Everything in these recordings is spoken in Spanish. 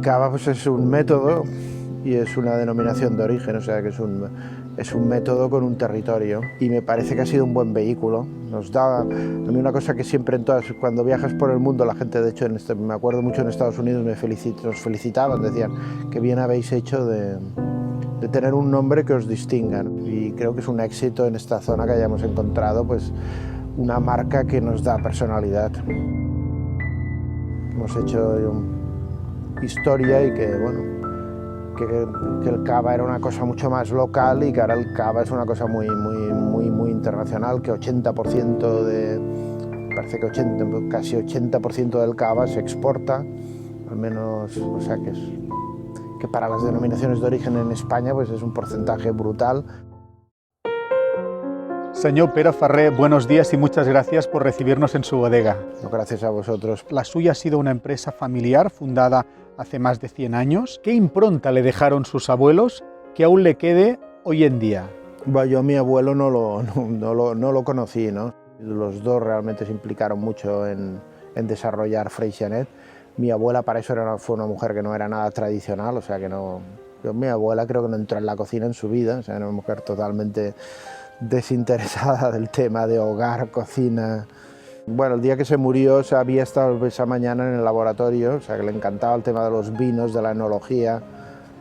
cava pues es un método y es una denominación de origen, o sea que es un método con un territorio, y me parece que ha sido un buen vehículo. Nos da a mí una cosa que siempre cuando viajas por el mundo, la gente, de hecho me acuerdo mucho en Estados Unidos, nos felicitaban, decían que bien habéis hecho de tener un nombre que os distinga, y creo que es un éxito en esta zona que hayamos encontrado pues una marca que nos da personalidad. Hemos hecho historia y que, bueno, que el cava era una cosa mucho más local y que ahora el cava es una cosa muy internacional, que 80% parece que casi 80% del cava se exporta, al menos, o sea que para las denominaciones de origen en España pues es un porcentaje brutal. Señor Pere Ferrer, buenos días y muchas gracias por recibirnos en su bodega. Gracias a vosotros. La suya ha sido una empresa familiar fundada hace más de 100 años. ¿Qué impronta le dejaron sus abuelos que aún le quede hoy en día? Bueno, yo a mi abuelo no lo conocí, ¿no? Los dos realmente se implicaron mucho en desarrollar Freixenet. Mi abuela para eso fue una mujer que no era nada tradicional, o sea que no... Mi abuela creo que no entró en la cocina en su vida, o sea, era una mujer totalmente desinteresada del tema de hogar, cocina. Bueno, el día que se murió, o sea, había estado esa mañana en el laboratorio, o sea, que le encantaba el tema de los vinos, de la enología.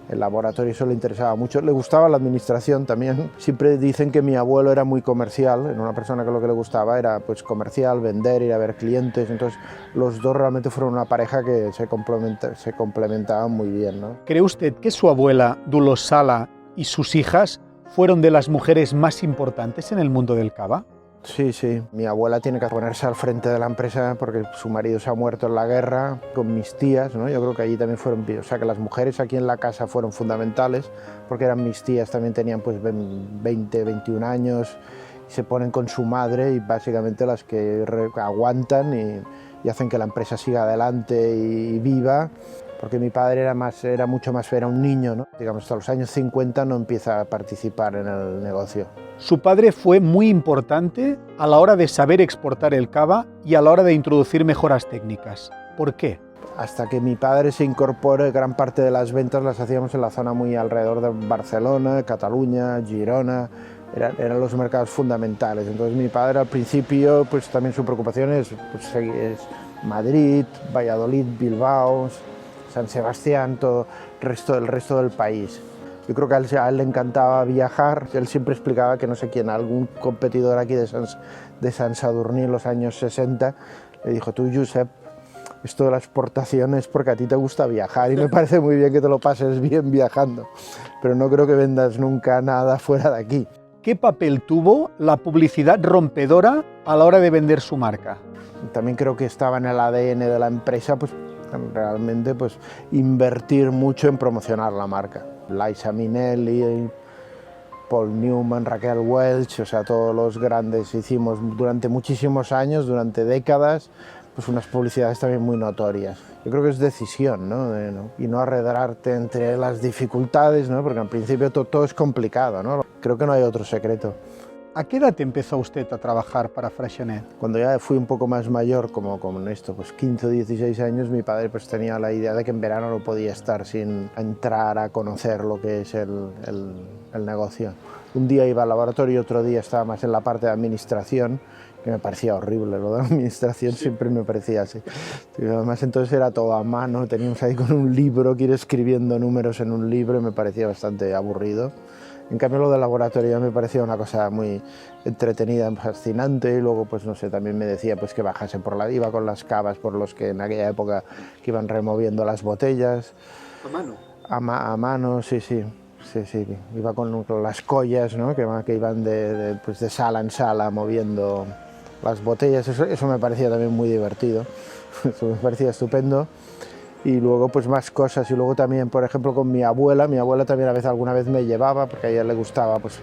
El laboratorio eso le interesaba mucho, le gustaba la administración también. Siempre dicen que mi abuelo era muy comercial, era una persona que lo que le gustaba era pues comercial, vender, ir a ver clientes, entonces los dos realmente fueron una pareja que se complementaban muy bien, ¿no? ¿Cree usted que su abuela, Dolors Sala, y sus hijas fueron de las mujeres más importantes en el mundo del cava? Sí, sí. Mi abuela tiene que ponerse al frente de la empresa porque su marido se ha muerto en la guerra, con mis tías, ¿no? Yo creo que allí también fueron... O sea, que las mujeres aquí en la casa fueron fundamentales porque eran mis tías, también tenían pues 20, 21 años, y se ponen con su madre y básicamente las que aguantan y hacen que la empresa siga adelante y viva. Porque mi padre era un niño, ¿no? Digamos, hasta los años 50 no empieza a participar en el negocio. Su padre fue muy importante a la hora de saber exportar el cava y a la hora de introducir mejoras técnicas. ¿Por qué? Hasta que mi padre se incorpore, gran parte de las ventas las hacíamos en la zona muy alrededor de Barcelona, Cataluña, Girona, eran los mercados fundamentales. Entonces mi padre al principio, pues también su preocupación es Madrid, Valladolid, Bilbao, San Sebastián, todo el resto del país. Yo creo que a él le encantaba viajar. Él siempre explicaba que no sé quién, algún competidor aquí de Sant Sadurní en los años 60, le dijo: tú, Josep, esto de la exportación es porque a ti te gusta viajar y me parece muy bien que te lo pases bien viajando, pero no creo que vendas nunca nada fuera de aquí. ¿Qué papel tuvo la publicidad rompedora a la hora de vender su marca? También creo que estaba en el ADN de la empresa, pues realmente pues invertir mucho en promocionar la marca. Liza Minnelli, Paul Newman, Raquel Welch, o sea, todos los grandes. Hicimos durante muchísimos años, durante décadas, pues unas publicidades también muy notorias. Yo creo que es decisión, ¿no? Y no arredrarte entre las dificultades, ¿no? Porque al principio todo es complicado, ¿no? Creo que no hay otro secreto. ¿A qué edad empezó usted a trabajar para Freixenet? Cuando ya fui un poco más mayor, como en esto, pues 15 o 16 años, mi padre pues tenía la idea de que en verano no podía estar sin entrar a conocer lo que es el negocio. Un día iba al laboratorio, otro día estaba más en la parte de administración, que me parecía horrible, lo de la administración siempre me parecía así. Y además entonces era todo a mano, teníamos ahí con un libro, que ir escribiendo números en un libro, y me parecía bastante aburrido. En cambio lo del laboratorio me parecía una cosa muy entretenida, fascinante, y luego pues no sé, también me decía pues que bajase iba con las cavas por los que en aquella época que iban removiendo las botellas. ¿A mano? A mano, sí. Iba con las collas, ¿no? que iban de sala en sala moviendo las botellas, eso me parecía también muy divertido, eso me parecía estupendo. Y luego pues más cosas, y luego también por ejemplo con mi abuela también alguna vez me llevaba, porque a ella le gustaba pues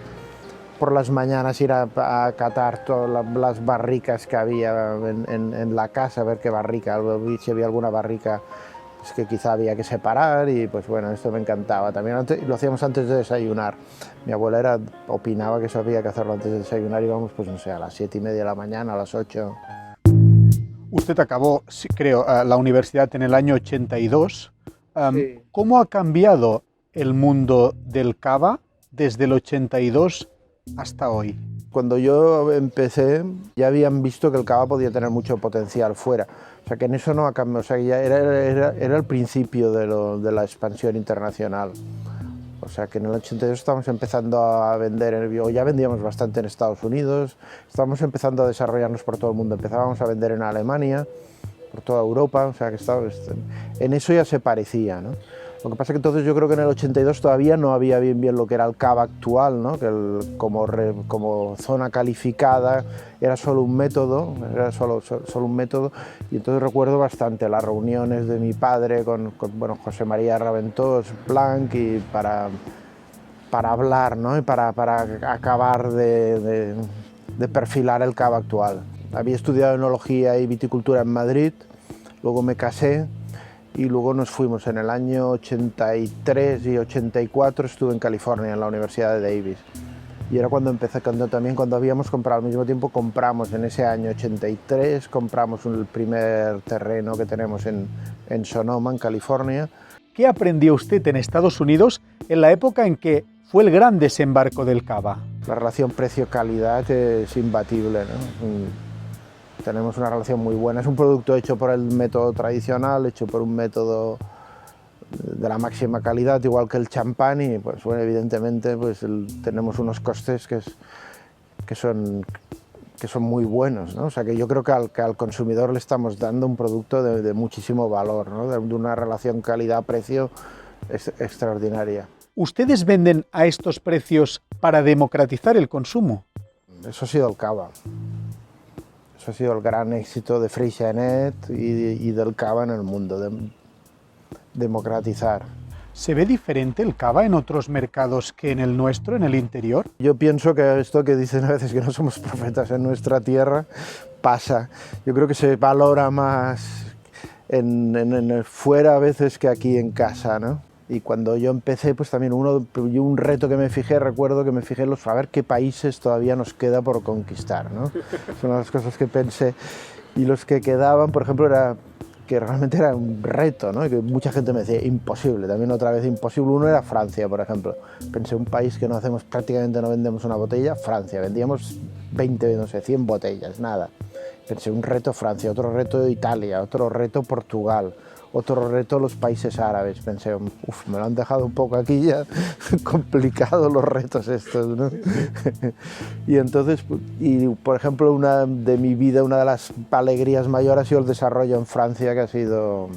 por las mañanas ir a catar todas las barricas que había en la casa, a ver qué barrica, si había alguna barrica pues, que quizá había que separar, y pues bueno, esto me encantaba. También lo hacíamos antes de desayunar. Mi abuela opinaba que eso había que hacerlo antes de desayunar, y íbamos pues no sé, a las 7:30 de la mañana, a las 8. Usted acabó, creo, la universidad en el año 82. Sí. ¿Cómo ha cambiado el mundo del cava desde el 82 hasta hoy? Cuando yo empecé ya habían visto que el cava podía tener mucho potencial fuera. O sea que en eso no ha cambiado, o sea que ya era el principio de la expansión internacional. O sea que en el 82 estamos empezando a vender, o ya vendíamos bastante en Estados Unidos, estábamos empezando a desarrollarnos por todo el mundo, empezábamos a vender en Alemania, por toda Europa, o sea que en eso ya se parecía, ¿no? Lo que pasa es que entonces yo creo que en el 82 todavía no había bien lo que era el cava actual, ¿no? Que como zona calificada era solo un método, un método, y entonces recuerdo bastante las reuniones de mi padre con bueno, José María Raventós Blanc y para hablar, ¿no? Y para acabar de perfilar el cava actual. Había estudiado enología y viticultura en Madrid, luego me casé y luego nos fuimos. En el año 83 y 84 estuve en California, en la Universidad de Davis. Y era cuando empecé, cuando habíamos comprado al mismo tiempo, compramos en ese año 83, compramos el primer terreno que tenemos en Sonoma, en California. ¿Qué aprendió usted en Estados Unidos en la época en que fue el gran desembarco del cava? La relación precio-calidad es imbatible, ¿no? Tenemos una relación muy buena. Es un producto hecho por el método tradicional, hecho por un método de la máxima calidad, igual que el champán, y pues bueno, evidentemente pues tenemos unos costes que son muy buenos, ¿no? O sea que yo creo que al consumidor le estamos dando un producto de muchísimo valor, ¿no? De una relación calidad-precio extraordinaria. ¿Ustedes venden a estos precios para democratizar el consumo? Eso ha sido el cava. Eso ha sido el gran éxito de Freixenet y del cava en el mundo, democratizar. ¿Se ve diferente el cava en otros mercados que en el nuestro, en el interior? Yo pienso que esto que dicen a veces que no somos profetas en nuestra tierra, pasa. Yo creo que se valora más fuera a veces que aquí en casa, ¿no? Y cuando yo empecé, pues también un reto que me fijé, recuerdo que me fijé en a ver qué países todavía nos queda por conquistar, ¿no? Es una de las cosas que pensé. Y los que quedaban, por ejemplo, que realmente era un reto, ¿no? Y que mucha gente me decía, imposible, también otra vez imposible. Uno era Francia, por ejemplo. Pensé, un país que prácticamente no vendemos una botella, Francia. Vendíamos 20, no sé, 100 botellas, nada. Pensé, un reto Francia, otro reto Italia, otro reto Portugal, otro reto los países árabes. Pensé, me lo han dejado un poco aquí ya complicado los retos estos, ¿no? Y entonces, por ejemplo, una de las alegrías mayores ha sido el desarrollo en Francia, que ha sido,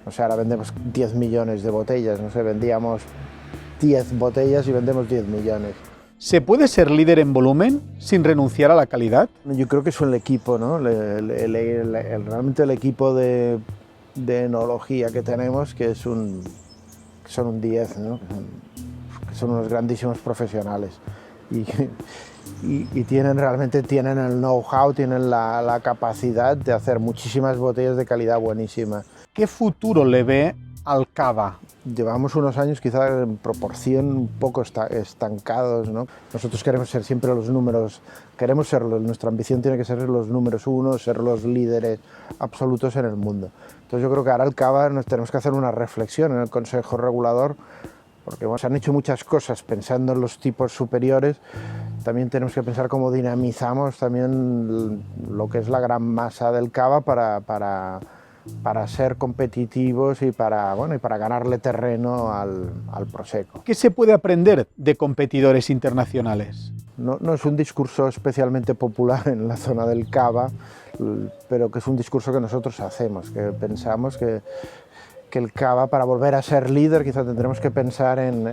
o sea, ahora vendemos 10 millones de botellas, no sé, vendíamos 10 botellas y vendemos 10 millones. ¿Se puede ser líder en volumen sin renunciar a la calidad? Yo creo que es el equipo, ¿no? Realmente el equipo de enología que tenemos, que son un 10, ¿no? Que son unos grandísimos profesionales y realmente tienen el know-how, tienen la capacidad de hacer muchísimas botellas de calidad buenísima. ¿Qué futuro le ve al cava? Llevamos unos años quizá en proporción un poco estancados, ¿no? Nosotros queremos ser siempre los números, nuestra ambición tiene que ser los números uno, ser los líderes absolutos en el mundo. Entonces yo creo que ahora el cava nos tenemos que hacer una reflexión en el Consejo Regulador, porque bueno, se han hecho muchas cosas pensando en los tipos superiores. También tenemos que pensar cómo dinamizamos también lo que es la gran masa del cava para ser competitivos y para ganarle terreno al Prosecco. ¿Qué se puede aprender de competidores internacionales? No es un discurso especialmente popular en la zona del cava, pero que es un discurso que nosotros hacemos, que pensamos que el cava, para volver a ser líder, quizá tendremos que pensar en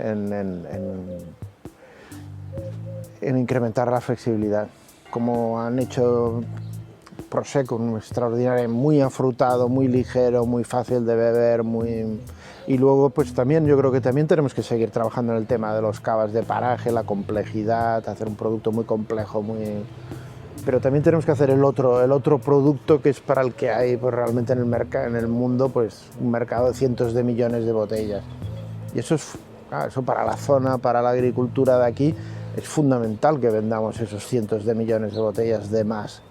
incrementar la flexibilidad, como han hecho Prosecco, un extraordinario, muy afrutado, muy ligero, muy fácil de beber, y luego pues también yo creo que también tenemos que seguir trabajando en el tema de los cavas de paraje, la complejidad, hacer un producto muy complejo, pero también tenemos que hacer el otro producto, que es para el que hay pues realmente en el mundo pues un mercado de cientos de millones de botellas, y eso para la zona, para la agricultura de aquí, es fundamental que vendamos esos cientos de millones de botellas de más.